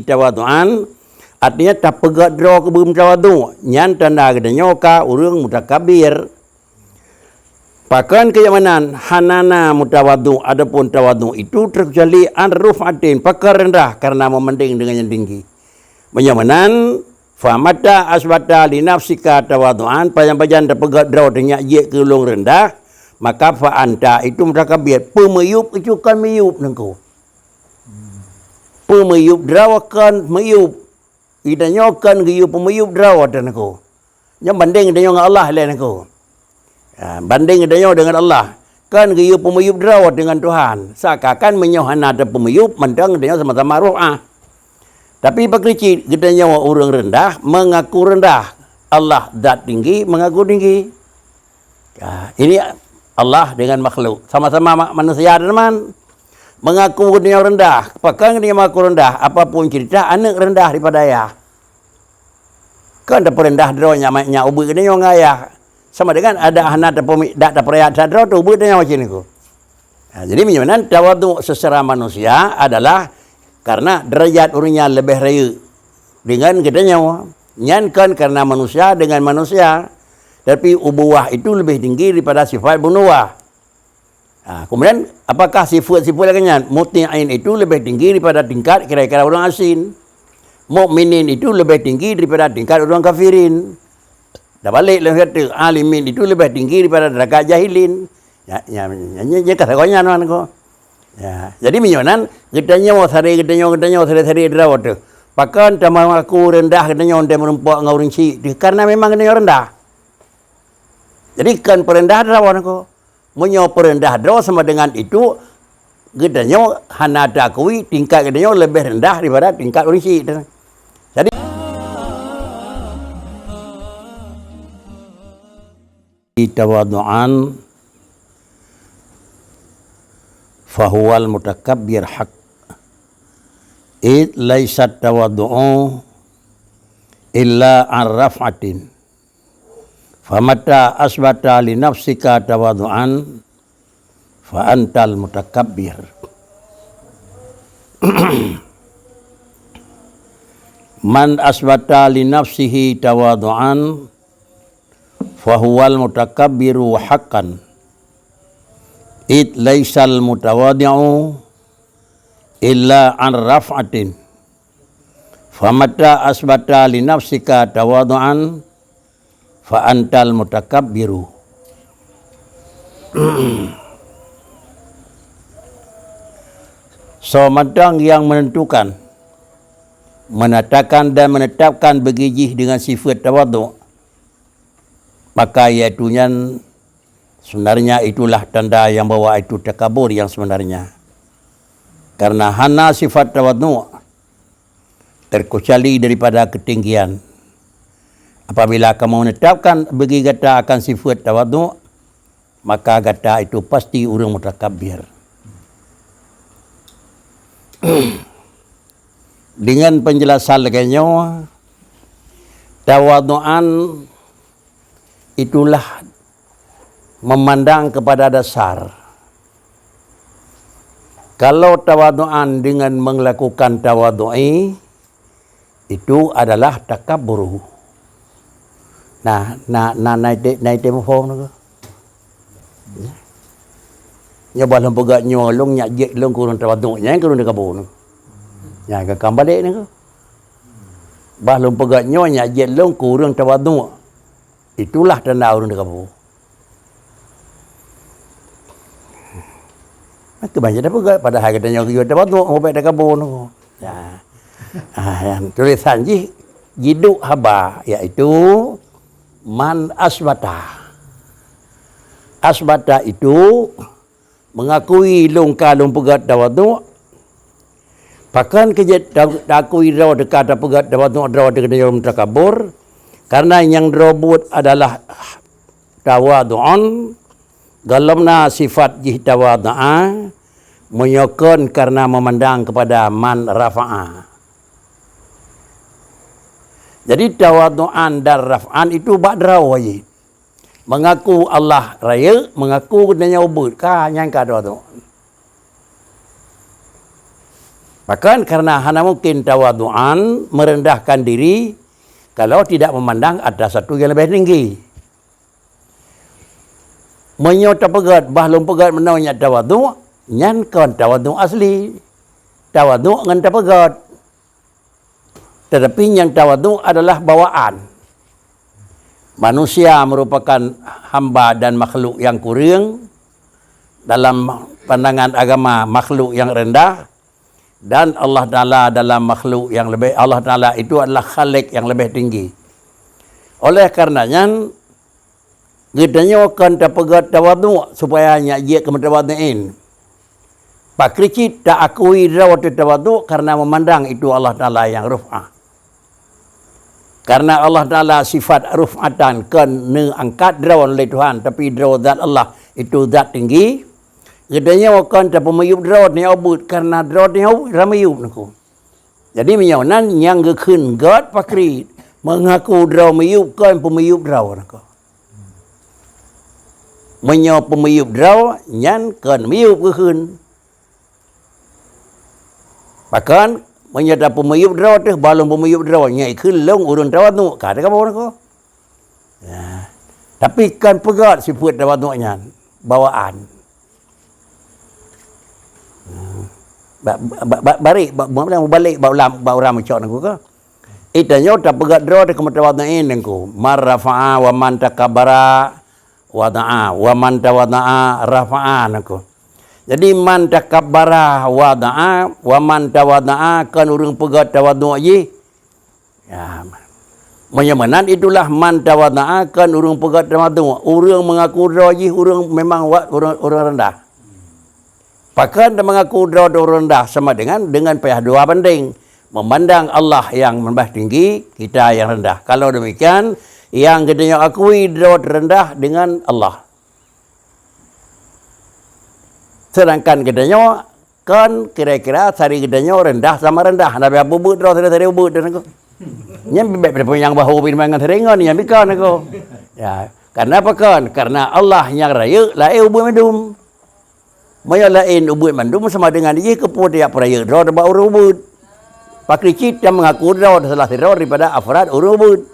tawadu'an artinya tak pegat draw ke bum tawadu nyan tanda gedenya ka urang mutakabir. Pakan keyamanan hanana mutawadu adapun tawadu itu terkecuali an rufatin pakar rendah karena memending dengan yang tinggi. Menyamanan famata asbata li nafsika tawadu'an pajan terpegat draw dengan ye ke ulung rendah maka fa anta itu mutakabir pemeyup itu kan meyup nengko. Pemeyup drawakan meyup idanyokan giyu pemeyup drawatan nengko. Yang banding dengan Allah lain nengko. Banding dengan Allah kan giyu pemeyup drawat dengan Tuhan seakan menyohana ada pemeyup mendang dengan sama-sama ru'ah. Tapi pakrici gedanya orang rendah mengaku rendah, Allah zat tinggi mengaku tinggi. Ini Allah dengan makhluk sama-sama manusia teman mengaku gedanya rendah, pakai dia mengaku rendah apapun cerita anak rendah daripada ayah. Kan ada perendah drawanya maknya ubu gedanya ngayah. Sama dengan ada anak tak perayaan sadra tu budaya macam ni. Jadi menyamanan tawadu secara manusia adalah karena derajat orangnya lebih raya dengan gedenya. Nyan kan karena manusia dengan manusia. Tapi ubuwah itu lebih tinggi daripada sifat bunuwah. Kemudian apakah sifat-sifat lainnya? Muti'in itu lebih tinggi daripada tingkat kira-kira orang asin. Mukminin itu lebih tinggi daripada tingkat orang kafirin. Dah balik lah kata alimin itu lebih tinggi daripada derajat jahilin. Ya kata kau nyan ko. Ya, jadi minyonan gedanya sari drawat tu. Pakan tamang aku rendah gedanya onde merempuak ngau rinci karena memang gedanya rendah. Jadi kan perendah drawat ko. Munyo perendah drawat sama dengan itu gedanya hana dakui tingkat gedanya lebih rendah daripada tingkat rinci. Jadi tawadu'an fahuwal mutakabbir haq id laysat tawadu'u illa an raf'atin famata asbata li nafsika tawadu'an fa antal mutakabbir. Man asbata li nafsihi tawadu'an fahuwal mutakabbiru haqqan id laysal mutawadi'u illa an raf'atin famata asbata li nafsika tawadu'an fa antal mutakabbiru. Semadang yang menentukan menatakan dan menetapkan begijih dengan sifat tawadu' maka iaitunya sebenarnya itulah tanda yang bawa itu takabur yang sebenarnya. Karena hana sifat tawadu terkecuali daripada ketinggian. Apabila kamu menetapkan bagi kata akan sifat tawadu maka kata itu pasti orang mutakabir. Dengan penjelasan lainnya tawaduan itulah memandang kepada dasar. Kalau tawadu'an dengan melakukan tawadu'i itu adalah takabur. Naik telefon tu. Nya balam pegat nyolong nyak je long kurang tawadu'nya kurang takabur. Nya ke kambalik ni ke. Balam pegat nyak je long kurang tawadu'. Itulah tanda orang takabur. Kebanyakan dah pegat padahal katanya kita tawadu' mau baik takabur tu. Ya. Yang tulisan jiduk haba iaitu man asbata. Asbata itu mengakui lung pegat tawadu'. Pakan kejat takui draw dekat pegat tawadu' draw dekat orang takabur. Karena yang dirobot adalah tawadu'an galamna sifat jih tawadu'a menyokon karena memandang kepada man rafa'a. Jadi tawadu'an dan raf'an itu ba'draw wajib. Mengaku Allah raya, mengaku kedanya ubud. Ka nyangka tawadu'an. Bahkan karena hana mungkin tawadu'an merendahkan diri kalau tidak memandang ada satu yang lebih tinggi. Menyota pegat, bahlum pegat menawanya tawadu', nyan kan tawadu' asli. Tawadu' dengan tapegat. Tetapi yang tawadu' adalah bawaan. Manusia merupakan hamba dan makhluk yang kurang. Dalam pandangan agama, makhluk yang rendah. Dan Allah Ta'ala dalam makhluk yang lebih, Allah Ta'ala itu adalah khalik yang lebih tinggi. Oleh karenanya, kita akan tapegat tawadu' supaya nyajik kematawadu'in. Pak Kricit tak akui rawat tawadu' karena memandang itu Allah Ta'ala yang ruf'ah. Karena Allah Ta'ala sifat ruf'atan kan angkat derawan oleh Tuhan. Tapi derawan zat Allah itu zat tinggi. Gedanya akan tak pemayup derawan ni abud. Karena derawan ni abud ramayup. Jadi menyawanan yang gekun God Pak Kricit. Mengaku derawan mayup kan pemayup derawan. Menyaw pemayup derawan nyan kan mayup gekun. Bahkan menyata pemayup derawan tu balong pemayup derawan nyai kelong urun derawan tu kata apa orang ko. Ya. Tapi kan pegat sifat derawan tu nyan bawaan. Balik baulam macam aku ko. Itanya tak pegat derawan tu kematawan tu nengku. Marrafa'a wa man takabara wada'a wa man tawada'a rafa'a nengku. Jadi man takabbara wada'a wa man tawada'a kan urang pegat tawadu' je. Ya. Menyamanan itulah man tawada'a kan urang pegat tawadu'. Urang mengaku dera je, urang memang urang rendah. Pakan dan mengaku dera orang rendah sama dengan pihak dua banding. Memandang Allah yang lebih tinggi, kita yang rendah. Kalau demikian, yang kita akui dera rendah dengan Allah. Sedangkan kitanya kan kira-kira sari kitanya rendah sama rendah. Nabi Abu Bud terus dari ubud dan aku. Nyam bebek yang bahu bin mangan teringan yang bikan aku. Ya, karena apa kan? Karena Allah yang raya lain ubud mandum. Maya lain ubud mandum sama dengan dia keput dia peraya draw ba ubud. Pak Kricit yang mengaku draw salah draw daripada afrad ubud.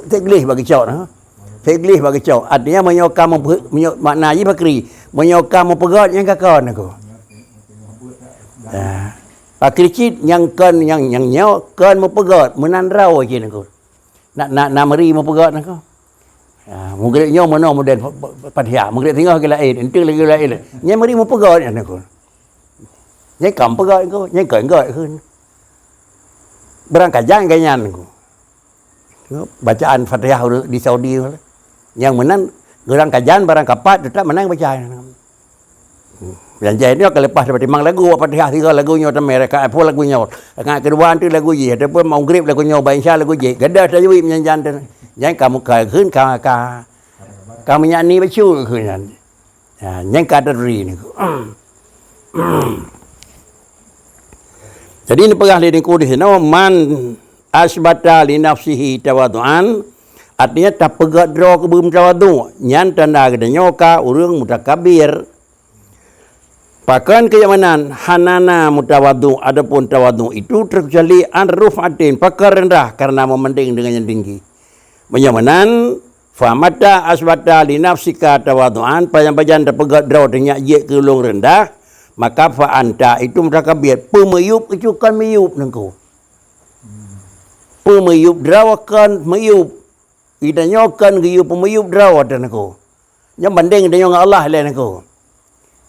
Teglih bagi cak nah. Teglih bagi cak. Artinya menyokam makna je Pakri. Menyokam pegat yang kakak aku. Pak Kricit yang nyok kan pegat menandrau je aku. Nak meri pegat aku. Mungkin nyo mana model Fatihah. Mungkin tengah ke lain, ente lagi lain. Nya meri pegat aku. Nya kam pegat aku, nya kan kun. Berangkat jangan ganyan aku. Bacaan Fatihah di Saudi yang menang gerang kajian barang kapat tetap menang baca. Dan jadi kalau lepas dapat memang lagu Fatihah 3 lagunya ta mereka apa lagunya. Ngak kedua tu lagu je ataupun mau grip lagunya ba insya lagu je. Gadah tajwid menyanyian tu. Jangan kamu keun kamu nyanyi bacu keun. Ya, yang kadri ni. Jadi ini pegah di ku di sini man asbata li nafsihi tawadu'an artinya tak pegat draw ke bum tawadu' nyan tanda gedenya ka urang mutakabir. Pakan keyamanan hanana mutawadu' adapun tawadu' itu terkecuali an rufatin pakar rendah karena memanding dengan yang tinggi. Menyamanan famata asbata li nafsika tawadu'an pajan-pajan tak pegat draw dengan ye ke ulung rendah maka fa anta itu mutakabir pemayup itu kan mayup nengko. Pemayup derawakan mayup. Idanyokan giyu pemayup derawatan aku. Yang banding dengan Allah lain aku.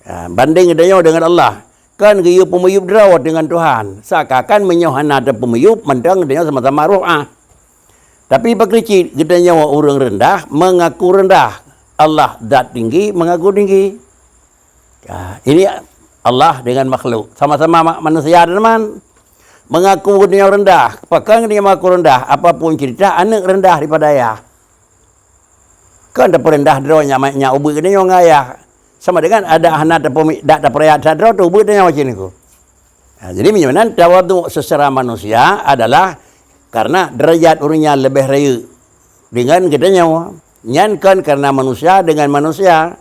Ya, banding dengan Allah. Kan giyu pemayup derawat dengan Tuhan. Seakan menyohan ada pemayup mandang dengan sama-sama ru'ah. Tapi Pak Kricit kita nyawa orang rendah mengaku rendah. Allah zat tinggi mengaku tinggi. Ya, ini Allah dengan makhluk. Sama-sama manusia teman. Mengaku dia rendah. Pakai dia mengaku rendah. Apapun cerita, anak rendah daripada ayah. Kan tak rendah dronya maknya ubud dia yang ayah. Sama dengan ada anak tak perayaan sadro tu ubud dia macam ni. Jadi macam tawadu secara manusia adalah karena derajat orangnya lebih raya dengan kita nyawa. Nyankan karena manusia dengan manusia.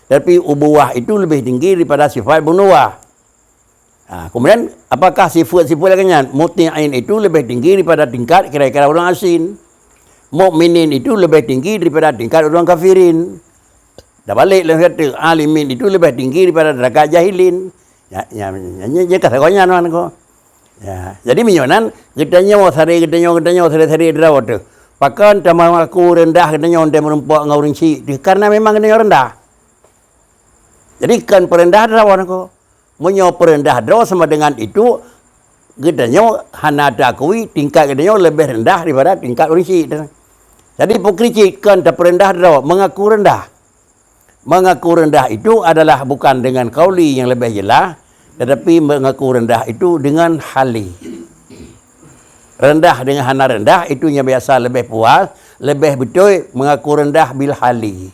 Tapi ubuwah itu lebih tinggi daripada sifat bunuwah. Kemudian apakah sifat-sifat lainnya? Muti'in itu lebih tinggi daripada tingkat kira-kira orang asin. Mukminin itu lebih tinggi daripada tingkat orang kafirin. Dah balik lah kata alimin itu lebih tinggi daripada derajat jahilin. Ya kata-katanya tuan ko. Ya, jadi minyonan gedanya sari drawat tu. Pakan tamang aku rendah gedanya onde merempak ngau rinci karena memang gedanya rendah. Jadi kan perendah drawat ko. Menyo perendah drawat sama dengan itu gedanya hana takui tingkat gedanya lebih rendah daripada tingkat rinci. Jadi pokrici kan tak perendah drawat mengaku rendah. Mengaku rendah itu adalah bukan dengan kauli yang lebih jelas, tetapi mengaku rendah itu dengan hali. Rendah dengan hana rendah itunya biasa lebih puas, lebih betul mengaku rendah bil hali.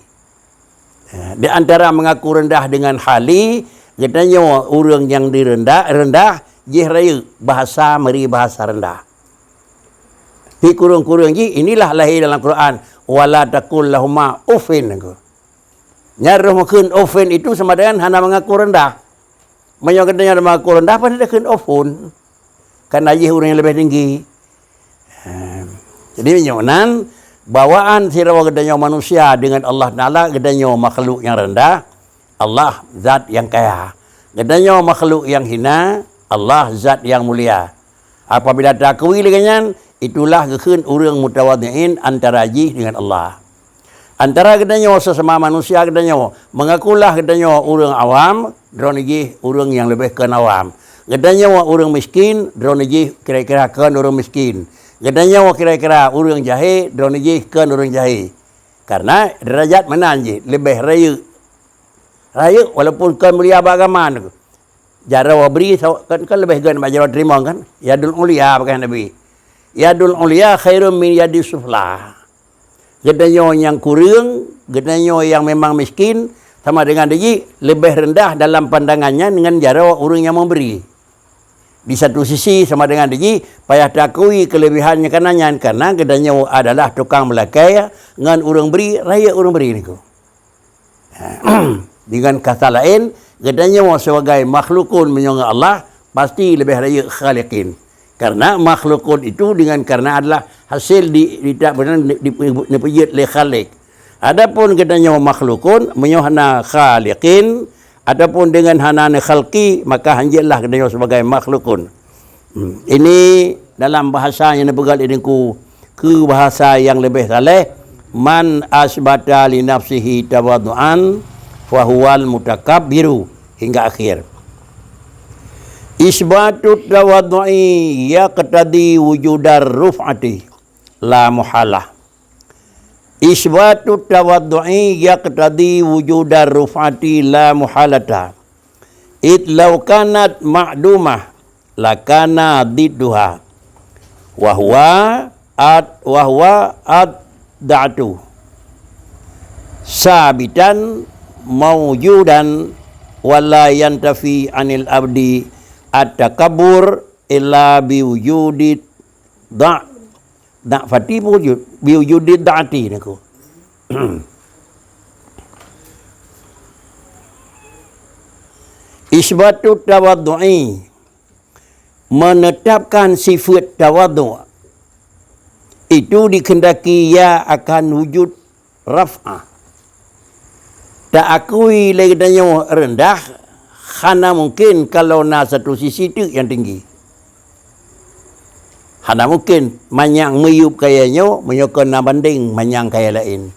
Di antara mengaku rendah dengan hali, katanya orang yang rendah jihraya bahasa meri bahasa rendah. Di kurung-kurung inilah lahir dalam Quran, wala taqul lahuma uffin. Nyaruh mungkin ofen itu sama dengan hana mengaku rendah. Menyokong dengan mengaku rendah, apa dia kena ofun? Karena ia orang yang lebih tinggi. Jadi menyonan bawaan sirawa gedanya manusia dengan Allah Ta'ala gedanya makhluk yang rendah, Allah zat yang kaya. Gedanya makhluk yang hina, Allah zat yang mulia. Apabila takwi dengan itulah kekun orang mutawadhi'in antara jih dengan Allah. Antara gedanya sesama manusia gedanya mengakulah gedanya orang awam, droniji orang yang lebih ke awam. Gedanya orang miskin, droniji kira-kira kan orang miskin. Gedanya kira-kira orang jahe, droniji kan orang jahe. Karena derajat mana je lebih raya. Raya walaupun kan mulia bagaimana. Jara wabri kan lebih gan majara terima kan. Yadul ulia pakai Nabi. Yadul ulia khairum min yadi sufla. Gedanya yang kurang, gedanya yang memang miskin, sama dengan dia lebih rendah dalam pandangannya dengan jara orang yang memberi. Di satu sisi sama dengan dia, payah takui kelebihannya karena gedanya adalah tukang melakai, dengan orang beri, raya orang beri ni. Dengan kata lain, gedanya sebagai makhlukun menyonga Allah, pasti lebih raya khaliqin. Karena makhlukun itu karena adalah hasil dipijit oleh khalik. Adapun katanya makhlukun menyohana khaliqin, adapun dengan hanana khalqi maka hanjillah katanya sebagai makhlukun. Ini dalam bahasa yang dipegal idinku ke bahasa yang lebih saleh, man asbata li nafsihi tawaddu'an fa huwal mutakabbiru hingga akhir. Isbatut tawaddu'i yaqtadi wujudar ruf'ati la muhalah. Isbatut tawaddu'i yaqtadi wujudar ruf'ati la muhalata. Law kanat ma'dumah lakana didduha. Wa huwa ad-da'tu. Sabitan mawjudan wala yantafi anil abdi at-takabbur illa biwujudid da'fati biwujudid da'ati niku. Isbatut tawaddu'i menetapkan sifat tawaddu' itu dikendaki ia akan wujud raf'ah. Tak akui lagi tanya rendah, hana mungkin kalau nak satu sisi tu yang tinggi. Hana mungkin manyang meyup kayanya menyokon na banding manyang kaya lain.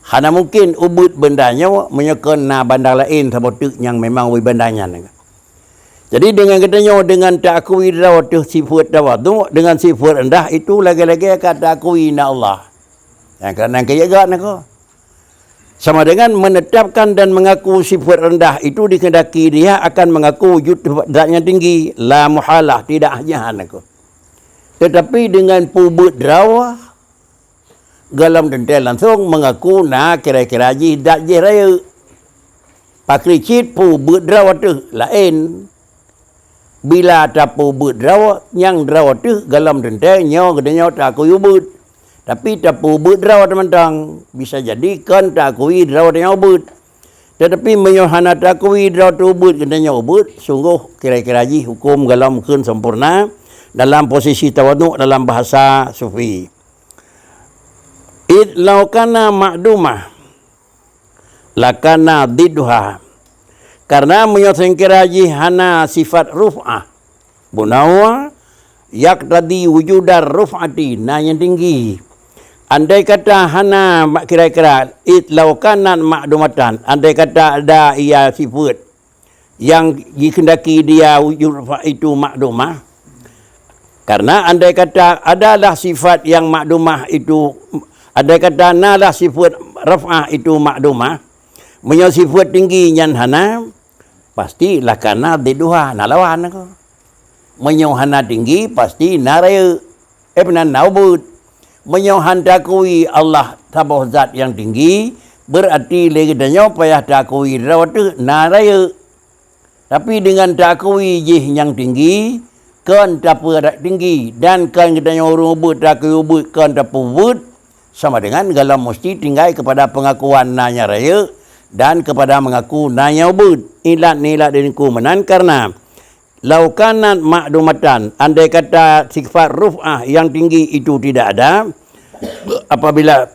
Hana mungkin ubud bendanya menyokon na bandar lain sebab yang memang wi bandanya. Jadi dengan katanya dengan tak akui rawat tu sifat tawadhu dengan sifat rendah itu lagi-lagi kata akui na Allah. Yang kerana kaya gak nak. Sama dengan menetapkan dan mengaku sifat rendah itu dikehendaki dia akan mengaku wujud zatnya tinggi, la muhalah, tidak hanya aku. Tetapi dengan pubut drawah galam dentel langsung mengaku na kira-kira ji dak je raya. Pakricit pubut drawah tu lain. Bila tak pubut drawah yang drawah tu galam dentel nyo gedenya tak aku yubut. Tapi tak pubut drawat mentang bisa jadi kan tak akui drawat yang ubud. Tetapi menyohana takui draw tu ubud katanya ubud sungguh kira-kira ji hukum galam mungkin sempurna dalam posisi tawaduk dalam bahasa sufi. Id laukana ma'dumah lakana didduha. Karena menyohana kira ji hana sifat ruf'ah bunawa yak tadi wujudar ruf'ati na yang tinggi. Andai kata hana kira-kira itlau kanan makdumatan, andai kata ada ia sifat yang dikendaki dia wujud itu makdumah, karena andai kata adalah sifat yang makdumah itu, andai kata nalah sifat raf'ah itu makdumah, punya sifat tinggi yang hana, pasti lakana diduha nalawan aku. Menyohana tinggi pasti naraya naubud. Menyohan takui Allah tabah zat yang tinggi berarti lagi danyo payah takui rawat naraya. Tapi dengan takui jih yang tinggi kan tapu tinggi dan kan danyo rubut takui ubut kan tapu ubut sama dengan galam mesti tinggal kepada pengakuan nanya raya dan kepada mengaku nanya ubut. Ilat nilai diriku menan karena laukanan makdumatan, andai kata sifat ruf'ah yang tinggi itu tidak ada, apabila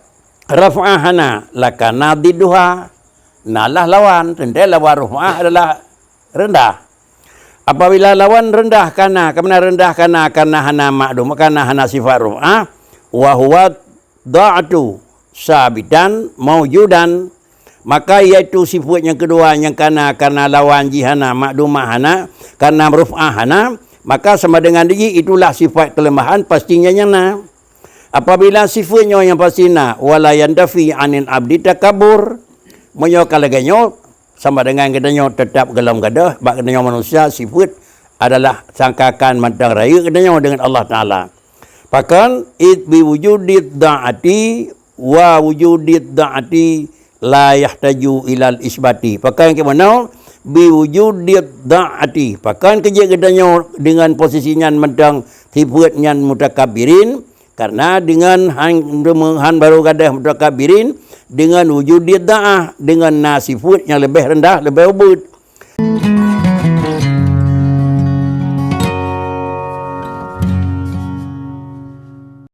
raf'ah hana lakana diduha, nalah lawan, tentu lawan ruf'ah adalah rendah. Apabila lawan rendah karena hana makdum, karena hana sifat ruf'ah, wa huwa da'atu sabitan maujudan, maka iaitu sifat yang kedua yang karena lawan jihana makdumah hana, karena ruf'ah hana, maka sama dengan dia itulah sifat kelemahan pastinya nyana. Apabila sifatnya yang pastina wala yandafi anil abdi takabur, menyokal laganyo sama dengan katanya tetap gelam gadah, bak katanya manusia sifat adalah sangkakan mantang raya katanya dengan Allah Taala. Bahkan id bi wujudid da'ati wa wujudid da'ati la yahtaju ilal isbati. Pakai ke mana? Biwujudid da'ati. Pakai kerja katanya dengan posisinya mentang sifat yang mutakabirin, karena dengan han baru gadah mutakabirin dengan wujudid da'ah, dengan nasifat yang lebih rendah, lebih ubud.